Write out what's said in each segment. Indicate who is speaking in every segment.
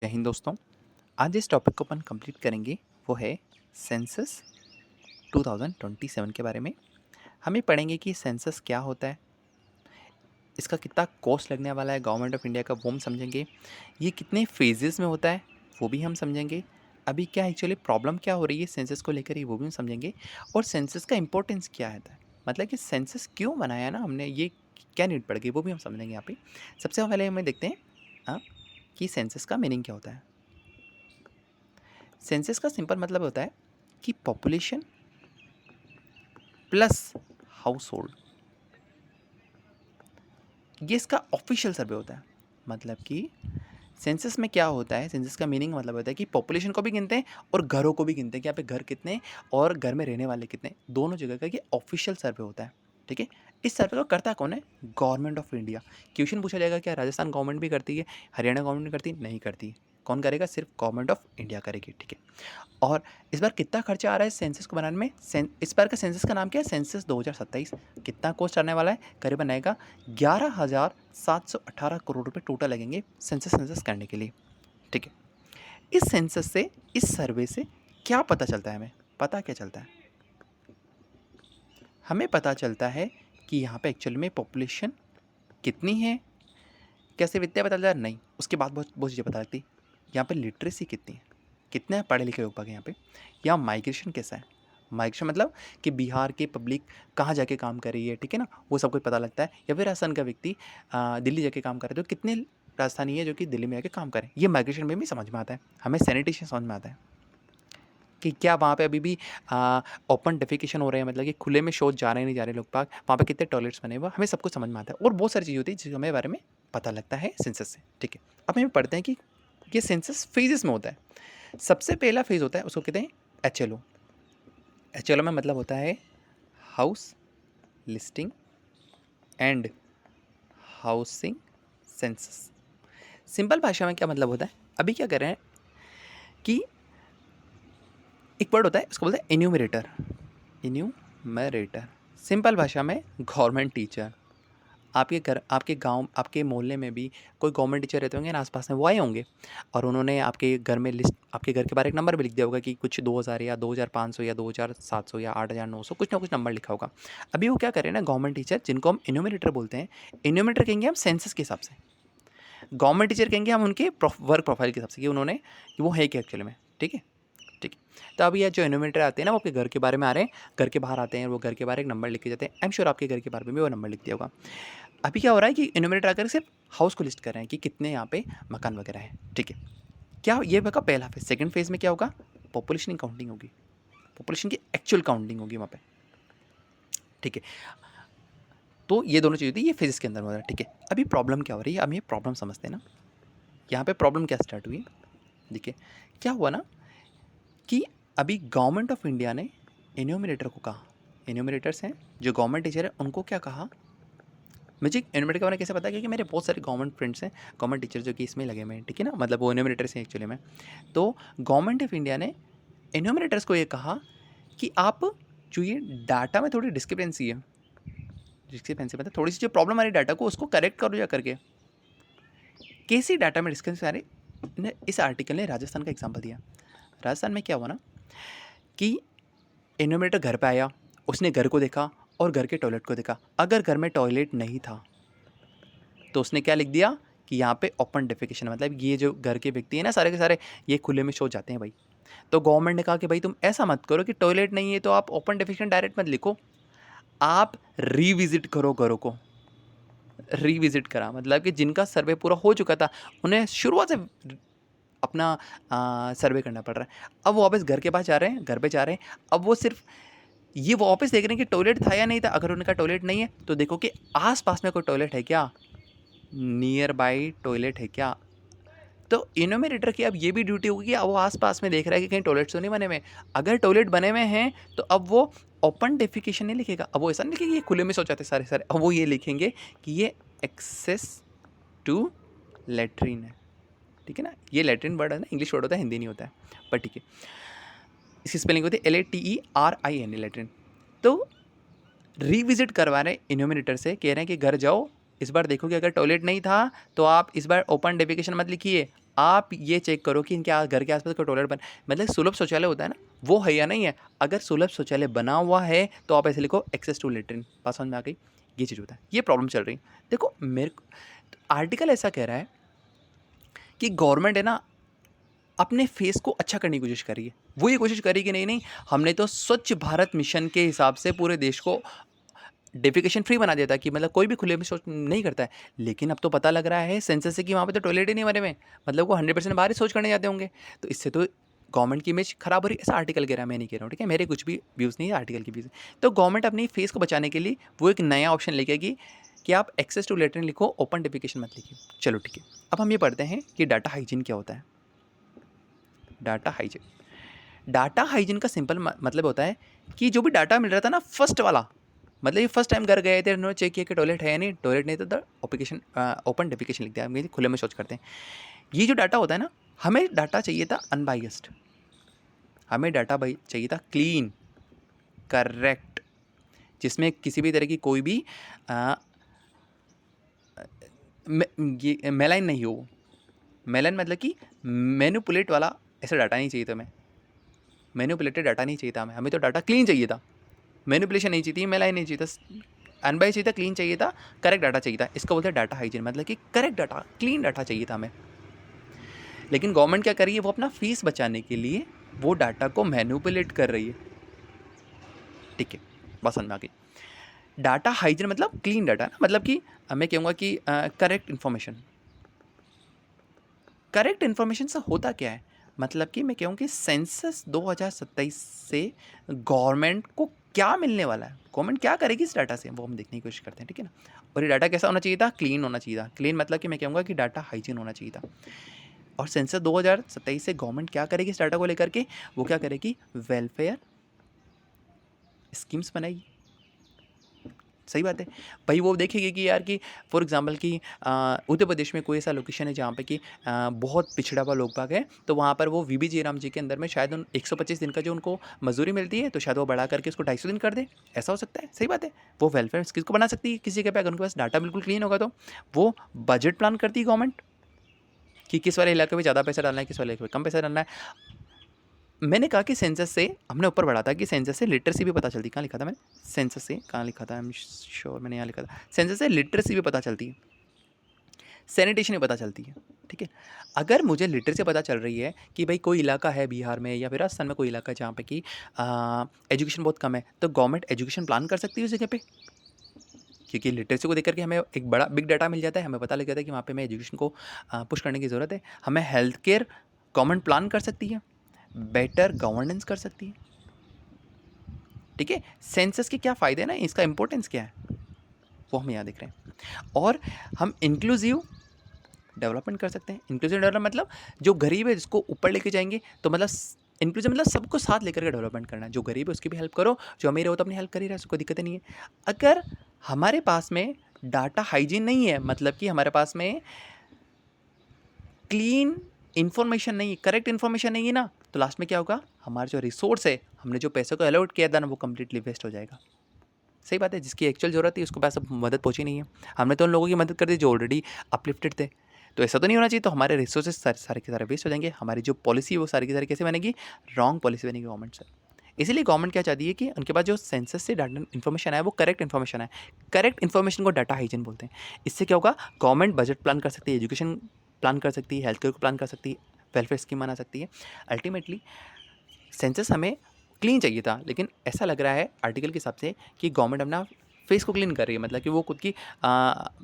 Speaker 1: जय हिंद दोस्तों। आज जिस टॉपिक को अपन कंप्लीट करेंगे वो है सेंसस 2027 के बारे में। हमें पढ़ेंगे कि सेंसस क्या होता है, इसका कितना कॉस्ट लगने वाला है गवर्नमेंट ऑफ इंडिया का, वो हम समझेंगे। ये कितने फेजेस में होता है वो भी हम समझेंगे। अभी क्या एक्चुअली प्रॉब्लम क्या हो रही है सेंसस को लेकर, ये वो भी हम समझेंगे। और सेंसस का इंपॉर्टेंस क्या है, मतलब कि सेंसस क्यों बनाया ना हमने, ये क्या नीड पड़ गई वो भी हम समझेंगे यहाँ पे। सबसे पहले हमें देखते हैं हाँ, कि सेंसस का मीनिंग क्या होता है। सेंसस का सिंपल मतलब होता है कि पॉपुलेशन प्लस हाउस होल्ड, ये इसका ऑफिशियल सर्वे होता है। मतलब कि सेंसस में क्या होता है, सेंसस का मीनिंग मतलब होता है कि पॉपुलेशन को भी गिनते हैं और घरों को भी गिनते हैं कि यहाँ पे घर कितने हैं और घर में रहने वाले कितने, दोनों जगह का ये ऑफिशियल सर्वे होता है। ठीक है, इस सर्वे को करता कौन है? Government of India. क्वेश्चन पूछा जाएगा क्या राजस्थान गवर्नमेंट भी करती है, हरियाणा गवर्नमेंट भी करती है? नहीं करती। कौन करेगा? सिर्फ गवर्नमेंट ऑफ इंडिया करेगी। ठीक है, और इस बार कितना खर्चा आ रहा है सेंसस को बनाने में? इस बार का सेंसस का नाम क्या है? सेंसस 2027। कितना कॉस्ट आने वाला है? करीबन आएगा 11,718 करोड़ रुपए टोटल लगेंगे सेंसस करने के लिए। ठीक है, इस सेंसस से, इस सर्वे से क्या पता चलता है? हमें पता क्या चलता है? हमें पता चलता है कि यहाँ पे एक्चुअली में पॉपुलेशन कितनी है। कैसे वित्तीय पता चलता है? नहीं, उसके बाद बहुत बहुत चीज़ें पता लगती। यहाँ पे लिटरेसी कितनी है, कितने पढ़े लिखे लोग बाग यहाँ पे। यहाँ माइग्रेशन कैसा है, माइग्रेशन मतलब कि बिहार की पब्लिक कहाँ जाके काम कर रही है, ठीक है ना, वो सब कुछ पता लगता है। या फिर राजस्थान का व्यक्ति दिल्ली जाके काम कर रहे, तो कितने राजस्थानी है जो कि दिल्ली में आके काम करें, ये माइग्रेशन में भी समझ में आता है। हमें सैनिटेशन समझ में आता है कि क्या वहाँ पे अभी भी ओपन डेफिकेशन हो रहे हैं, मतलब कि खुले में शौच जा रहे हैं नहीं जा रहे लोग पाक, वहाँ पे कितने टॉयलेट्स बने हुए, हमें सब कुछ समझ में आता है। और बहुत सारी चीज़ होती है जिसके हमें बारे में पता लगता है सेंसस से। ठीक है, अब हमें पढ़ते हैं कि ये सेंसस फेजेस में होता है। सबसे पहला फेज होता है, उसको कहते हैं HLO। HLO में मतलब होता है house listing and housing census. Simple भाषा में क्या मतलब होता है? अभी क्या कर रहे हैं कि एक वर्ड होता है, उसको बोलते हैं इन्यूमरेटर। इन्यूमरेटर सिंपल भाषा में गवर्नमेंट टीचर। आपके घर, आपके गांव, आपके मोहल्ले में भी कोई गवर्नमेंट टीचर रहते होंगे ना आसपास में, वो आए होंगे और उन्होंने आपके घर में लिस्ट, आपके घर के बारे एक नंबर भी लिख दिया होगा कि कुछ 2000 या 2500 या 2700 या 8900, कुछ ना कुछ नंबर लिखा होगा। अभी वो क्या कर रहे हैं ना, गवर्नमेंट टीचर, जिनको हम इन्यूमरेटर बोलते हैं, इन्यूमरेटर कहेंगे हम सेंसस के हिसाब से, गवर्नमेंट टीचर कहेंगे हम उनके वर्क प्रोफाइल के हिसाब से कि उन्होंने, कि वो है क्या एक्चुअली में। ठीक है, ठीक है। तो अब ये जो इन्यूमरेटर आते हैं ना, वो आपके घर के बारे में आ रहे हैं, घर के बाहर आते हैं, वो घर के बाहर एक नंबर लिख के जाते हैं। आई एम श्योर आपके घर के बारे में भी वो नंबर लिख दिया होगा। अभी क्या हो रहा है कि इन्यूमरेटर आकर सिर्फ हाउस को लिस्ट कर रहे हैं कि कितने यहाँ पे मकान वगैरह हैं। ठीक है, क्या ये होगा पहला फेज। सेकंड फेज में क्या होगा? पॉपुलेशन की काउंटिंग होगी, पॉपुलेशन की एक्चुअल काउंटिंग होगी वहाँ पे। ठीक है, तो ये दोनों चीज़ होती है, ये फेजेस के अंदर हो रहा है। ठीक है, अभी प्रॉब्लम क्या हो रही है, हम ये प्रॉब्लम समझते हैं ना। यहाँ पे प्रॉब्लम क्या स्टार्ट हुई, देखिए क्या हुआ ना कि अभी गवर्नमेंट ऑफ इंडिया ने इन्यूमरेटर को कहा, इन्यूमरेटर्स हैं जो गवर्नमेंट टीचर है, उनको क्या कहा? मुझे इन्यूमरेटर के बारे में कैसे पता है? क्योंकि मेरे बहुत सारे गवर्नमेंट फ्रेंड्स हैं, गवर्नमेंट टीचर जो कि इसमें लगे हुए हैं। ठीक है ना, मतलब वो इन्यूमरेटर्स हैं एक्चुअली में। तो गवर्नमेंट ऑफ इंडिया ने इन्यूमरेटर्स को ये कहा कि आप जो ये डाटा में थोड़ी डिस्क्रिपेंसी है, डिस्क्रिपेंसी मतलब थोड़ी सी जो प्रॉब्लम आ रही है डाटा को, उसको करेक्ट करो जा करके। कैसी डाटा में डिस्क्रिपेंसी आ रही? इस आर्टिकल ने राजस्थान का एग्जाम्पल दिया। राजस्थान में क्या हुआ ना कि इन्यूमरेटर घर पे आया, उसने घर को देखा और घर के टॉयलेट को देखा। अगर घर में टॉयलेट नहीं था तो उसने क्या लिख दिया कि यहाँ पे ओपन डेफिकेशन, मतलब ये जो घर के व्यक्ति है ना सारे के सारे, ये खुले में शौच जाते हैं भाई। तो गवर्नमेंट ने कहा कि भाई तुम ऐसा मत करो कि टॉयलेट नहीं है तो आप ओपन डेफिकेशन डायरेक्ट मत लिखो, आप रीविजिट करो घरों को। रीविजिट करा मतलब कि जिनका सर्वे पूरा हो चुका था उन्हें शुरुआत से अपना सर्वे करना पड़ रहा है। अब वो वापस घर के पास जा रहे हैं, घर पे जा रहे हैं। अब वो सिर्फ ये वापस देख रहे हैं कि टॉयलेट था या नहीं था। अगर उनका टॉयलेट नहीं है तो देखो कि आसपास में कोई टॉयलेट है क्या, नियर बाई टॉयलेट है क्या। तो इन्यूमरेटर की अब ये भी ड्यूटी होगी कि अब वो आसपास में देख रहा है कि कहीं टॉयलेट तो नहीं बने हुए। अगर टॉयलेट बने हुए हैं तो अब वो ओपन डेफिकेशन नहीं लिखेगा, अब वो ऐसा नहीं लिखेगा ये खुले में शौचाते सारे सारे, अब वो ये लिखेंगे कि ये एक्सेस टू लेट्रिन है। ठीक है ना, ये लेट्रिन वर्ड है ना, इंग्लिश वर्ड होता है, हिंदी नहीं होता है, पर ठीक है। इसकी स्पेलिंग होती है LATERIN, लेट्रिन। तो रीविजिट करवा रहे इन्यूमरेटर से, कह रहे हैं कि घर जाओ, इस बार देखो कि अगर टॉयलेट नहीं था तो आप इस बार ओपन डेफिकेशन मत लिखिए, आप ये चेक करो कि इनके घर के आसपास कोई टॉयलेट बन, मतलब सुलभ शौचालय होता है ना, वो है या नहीं है। अगर सुलभ शौचालय बना हुआ है तो आप ऐसे लिखो एक्सेस टू लेटरिन, बात समझ में आ गई। ये चीज़ होता है, ये प्रॉब्लम चल रही है। देखो मेरे आर्टिकल ऐसा कह रहा है कि गवर्नमेंट है ना अपने फेस को अच्छा करने की कोशिश कर रही है। वो ये कोशिश करी कि नहीं हमने तो स्वच्छ भारत मिशन के हिसाब से पूरे देश को डेफिकेशन फ्री बना दिया था, कि मतलब कोई भी खुले में शौच नहीं करता है। लेकिन अब तो पता लग रहा है सेंसस से कि वहाँ पे तो टॉयलेट ही नहीं बने हुए, मतलब वो 100% बाहर ही शौच करने जाते होंगे। तो इससे तो गवर्नमेंट की इमेज खराब हो रही है, ऐसा आर्टिकल कह रहा है, मैं नहीं कह रहा हूँ, ठीक है। मेरे कुछ भी व्यूज़ नहीं है, आर्टिकल की व्यूज़। तो गवर्नमेंट अपनी फेस को बचाने के लिए वो एक नया ऑप्शन लेके आएगी कि आप एक्सेस टू लेटरिन लिखो, ओपन डेफिकेशन मत लिखिए। चलो ठीक है, अब हम ये पढ़ते हैं कि डाटा हाइजीन क्या होता है। डाटा हाइजीन का सिंपल मतलब होता है कि जो भी डाटा मिल रहा था ना फर्स्ट वाला, मतलब ये फर्स्ट टाइम घर गए थे, उन्होंने चेक किया कि टॉयलेट है या नहीं, टॉयलेट नहीं तो एप्लीकेशन ओपन डेफिकेशन लिख दिया, हम खुले में शौच करते हैं। ये जो डाटा होता है ना, हमें डाटा चाहिए था अनबाइस्ड, हमें डाटा चाहिए था क्लीन, करेक्ट, जिसमें किसी भी तरह की कोई भी ये मेलाइन नहीं हो। मेलाइन मतलब कि मैनिपुलेट वाला ऐसा डाटा नहीं चाहिए था हमें, मैनिपुलेटेड डाटा नहीं चाहिए था हमें तो डाटा क्लीन चाहिए था। मैनिपुलेशन नहीं चाहिए थी, मेलाइन नहीं चाहिए था, अनबाइस्ड चाहिए था, क्लीन चाहिए था, करेक्ट डाटा चाहिए था। इसको बोलते हैं डाटा हाइजीन, मतलब कि करेक्ट डाटा, क्लीन डाटा चाहिए था हमें। लेकिन गवर्नमेंट क्या कर रही है, वो अपना फीस बचाने के लिए वो डाटा को मैनिपुलेट कर रही है, ठीक है, बात समझ में आ गई। डाटा हाइजीन मतलब क्लीन डाटा ना, मतलब कि मैं कहूँगा कि करेक्ट इन्फॉर्मेशन। करेक्ट इन्फॉर्मेशन से होता क्या है, मतलब कि मैं कहूँ कि सेंसस 2027 से गवर्नमेंट को क्या मिलने वाला है, गवर्नमेंट क्या करेगी इस डाटा से, वो हम देखने की कोशिश करते हैं, ठीक है ना। और ये डाटा कैसा होना चाहिए था, क्लीन होना चाहिए था। क्लीन मतलब कि मैं कहूँगा कि डाटा हाइजीन होना चाहिए था। और सेंसस 2027 से गवर्नमेंट क्या करेगी इस डाटा को लेकर के, वो क्या करेगी, वेलफेयर स्कीम्स बनाएगी। सही बात है भाई, वो देखेगी कि यार कि फॉर एग्जांपल कि उत्तर प्रदेश में कोई ऐसा लोकेशन है जहाँ पे कि बहुत पिछड़ा हुआ लोग बाग है, तो वहाँ पर वो वीबी जयराम जी के अंदर में शायद उन 125 दिन का जो उनको मजदूरी मिलती है, तो शायद वो बढ़ा करके उसको 250 दिन कर दे, ऐसा हो सकता है। सही बात है, वो वेलफेयर स्कीम को बना सकती है किसी के पे, अगर उनके पास डाटा बिल्कुल क्लीन होगा तो। वो बजट प्लान करती है गवर्नमेंट कि किस वाले इलाके में ज़्यादा पैसा डालना है, किस वाले इलाके में कम पैसा डालना है। मैंने कहा कि सेंसस से हमने ऊपर बढ़ा था कि सेंसस से लिटरेसी भी पता चलती, कहाँ लिखा था मैंने, सेंसस से कहाँ लिखा था, आई एम श्योर मैंने यहाँ लिखा था, सेंसस से लिटरेसी भी पता चलती है, सैनिटेशन भी पता चलती है, ठीक है। अगर मुझे लिटरेसी पता चल रही है कि भाई कोई इलाका है बिहार में या फिर राजस्थान में कोई इलाका है जहाँ पे कि एजुकेशन बहुत कम है, तो गवर्नमेंट एजुकेशन प्लान कर सकती है उस जगह पे, क्योंकि लिटरेसी को देख करके हमें एक बड़ा बिग डाटा मिल जाता है, हमें पता लग जाता है कि वहाँ पे हमें एजुकेशन को पुश करने की ज़रूरत है। हमें हेल्थ केयर गवर्नमेंट प्लान कर सकती है, बेटर गवर्नेंस कर सकती है, ठीक है। सेंसस के क्या फ़ायदे हैं ना, इसका इंपॉर्टेंस क्या है वो हम यहाँ देख रहे हैं। और हम इंक्लूसिव डेवलपमेंट कर सकते हैं। इंक्लूसिव डेवलपमेंट मतलब जो गरीब है जिसको ऊपर लेके जाएंगे, तो मतलब इंक्लूसिव मतलब सबको साथ लेकर के डेवलपमेंट करना है। जो गरीब है उसकी भी हेल्प करो, जो अमीर है वो तो अपनी हेल्प कर ही रहा है, उसको दिक्कत नहीं है। अगर हमारे पास में डाटा हाइजीन नहीं है, मतलब कि हमारे पास में क्लीन इन्फॉर्मेशन नहीं है, करेक्ट इन्फॉर्मेशन नहीं है ना, तो लास्ट में क्या होगा, हमारा जो रिसोर्स है, हमने जो पैसे को अलॉट किया था ना, वो कम्प्लीटली वेस्ट हो जाएगा। सही बात है, जिसकी एक्चुअल ज़रूरत थी उसको पास अब मदद पहुंची नहीं है। हमने तो उन लोगों की मदद कर दी जो ऑलरेडी अपलिफ्टेड थे, तो ऐसा तो नहीं होना चाहिए। तो हमारे रिसोर्सेज सारे के सारे वेस्ट हो जाएंगे, हमारी जो पॉलिसी है वो सारी की सारी कैसे बनेगी, रॉन्ग पॉलिसी बनेगी गवर्नमेंट से। इसीलिए गवर्नमेंट क्या चाहती है कि उनके पास जो सेंसस से डाटा इन्फॉर्मेशन है वो करेक्ट इन्फॉर्मेशन है। करेक्ट इन्फॉर्मेशन को डाटा हाइजीन बोलते हैं। इससे क्या होगा, गवर्नमेंट बजट प्लान कर सकती है, एजुकेशन प्लान कर सकती है, हेल्थ केयर को प्लान कर सकती है, वेलफेयर स्कीम बना सकती है। अल्टीमेटली सेंसस हमें क्लीन चाहिए था, लेकिन ऐसा लग रहा है आर्टिकल के हिसाब से कि गवर्नमेंट अपना फेस को क्लीन कर रही है, मतलब कि वो खुद की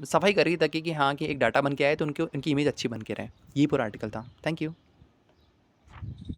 Speaker 1: सफाई कर रही है ताकि कि हाँ कि एक डाटा बन के आए तो उनकी इमेज अच्छी बन के रहे। ये पूरा आर्टिकल था। Thank you.